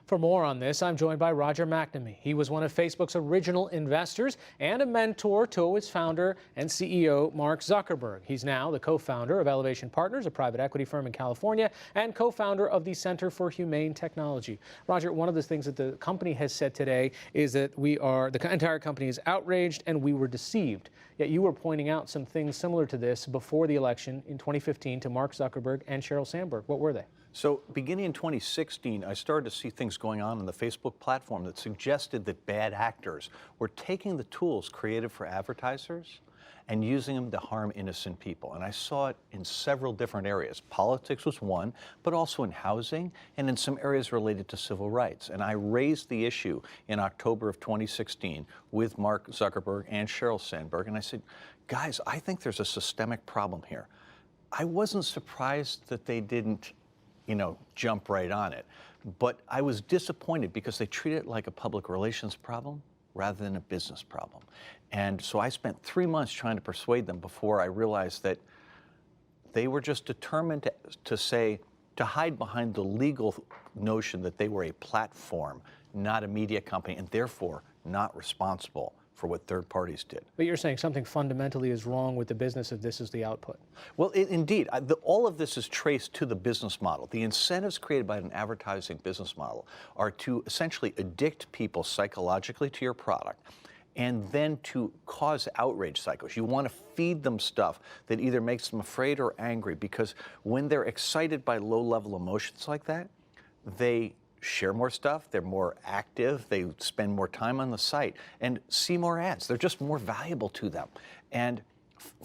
For more on this, I'm joined by Roger McNamee. He was one of Facebook's original investors and a mentor to its founder and CEO, Mark Zuckerberg. He's now the co-founder of Elevation Partners, a private equity firm in California, and co-founder of the Center for Humane Technology. Roger, one of the things that the company has said today is that the entire company is outraged and we were deceived. Yet you were pointing out some things similar to this before the election in 2015 to Mark Zuckerberg and Sheryl Sandberg. What were they? So beginning in 2016, I started to see things going on the Facebook platform that suggested that bad actors were taking the tools created for advertisers and using them to harm innocent people. And I saw it in several different areas. Politics was one, but also in housing and in some areas related to civil rights. And I raised the issue in October of 2016 with Mark Zuckerberg and Sheryl Sandberg. And I said, guys, I think there's a systemic problem here. I wasn't surprised that they didn't jump right on it. But I was disappointed because they treat it like a public relations problem rather than a business problem. And so I spent 3 months trying to persuade them before I realized that they were just determined to hide behind the legal notion that they were a platform, not a media company, and therefore not responsible for what third parties did. But you're saying something fundamentally is wrong with the business if this is the output. Well, indeed, all of this is traced to the business model. The incentives created by an advertising business model are to essentially addict people psychologically to your product and then to cause outrage cycles. You want to feed them stuff that either makes them afraid or angry, because when they're excited by low-level emotions like that, they share more stuff, they're more active, they spend more time on the site and see more ads. They're just more valuable to them. And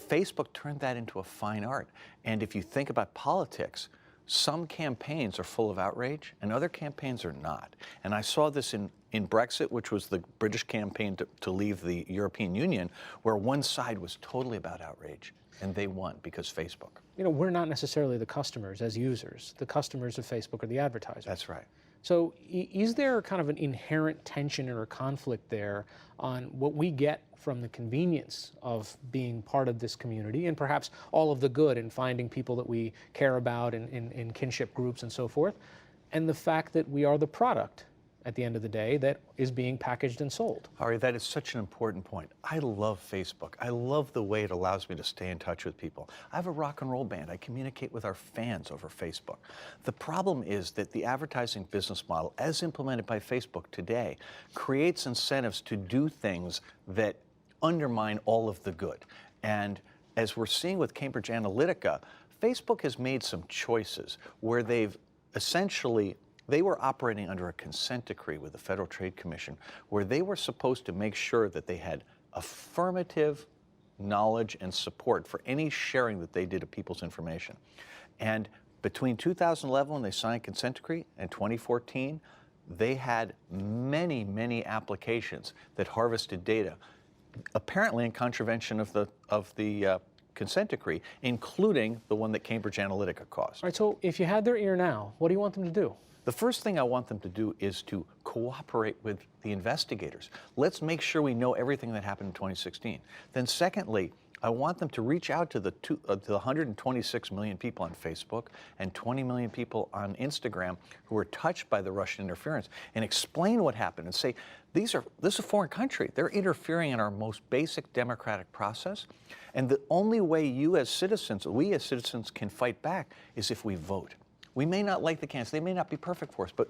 Facebook turned that into a fine art. And if you think about politics, some campaigns are full of outrage and other campaigns are not. And I saw this in Brexit, which was the British campaign to leave the European Union, where one side was totally about outrage and they won because Facebook. We're not necessarily the customers as users. The customers of Facebook are the advertisers. That's right. So is there kind of an inherent tension or a conflict there on what we get from the convenience of being part of this community and perhaps all of the good in finding people that we care about in kinship groups and so forth, and the fact that we are the product at the end of the day that is being packaged and sold? Ari, that is such an important point. I love Facebook. I love the way it allows me to stay in touch with people. I have a rock and roll band. I communicate with our fans over Facebook. The problem is that the advertising business model, as implemented by Facebook today, creates incentives to do things that undermine all of the good. And as we're seeing with Cambridge Analytica, Facebook has made some choices where they were operating under a consent decree with the Federal Trade Commission, where they were supposed to make sure that they had affirmative knowledge and support for any sharing that they did of people's information. And between 2011, when they signed a consent decree, and 2014, they had many, many applications that harvested data, apparently in contravention of the consent decree, including the one that Cambridge Analytica caused. All right, so if you had their ear now, what do you want them to do? The first thing I want them to do is to cooperate with the investigators. Let's make sure we know everything that happened in 2016. Then secondly, I want them to reach out to the 126 million people on Facebook and 20 million people on Instagram who were touched by the Russian interference and explain what happened and say, this is a foreign country. They're interfering in our most basic democratic process. And the only way we as citizens can fight back is if we vote. We may not like the candidates, they may not be perfect for us, but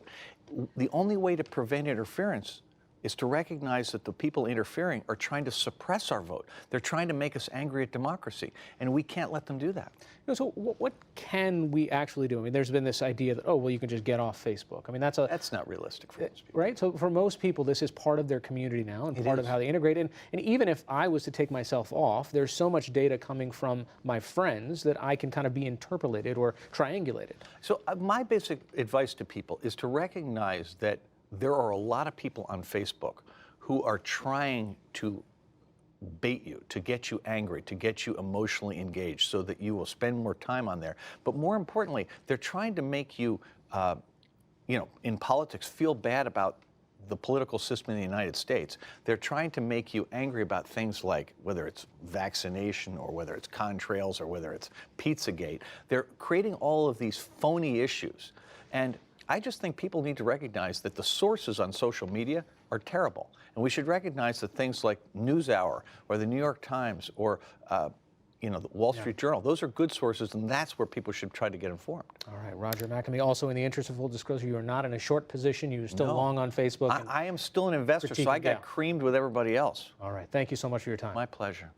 the only way to prevent interference is to recognize that the people interfering are trying to suppress our vote. They're trying to make us angry at democracy, and we can't let them do that. So what can we actually do? I mean, there's been this idea that, oh, well, you can just get off Facebook. I mean, that's not realistic for most people. Right? So for most people, this is part of their community now and part of how they integrate. And even if I was to take myself off, there's so much data coming from my friends that I can kind of be interpolated or triangulated. So my basic advice to people is to recognize that there are a lot of people on Facebook who are trying to bait you, to get you angry, to get you emotionally engaged so that you will spend more time on there. But more importantly, they're trying to make you, in politics, feel bad about the political system in the United States. They're trying to make you angry about things like whether it's vaccination or whether it's contrails or whether it's Pizzagate. They're creating all of these phony issues. And I just think people need to recognize that the sources on social media are terrible. And we should recognize that things like NewsHour or the New York Times or the Wall Street Journal, those are good sources, and that's where people should try to get informed. All right, Roger McNamee, also in the interest of full disclosure, you are not in a short position. You're still long on Facebook. I am still an investor, so I got creamed with everybody else. All right, thank you so much for your time. My pleasure.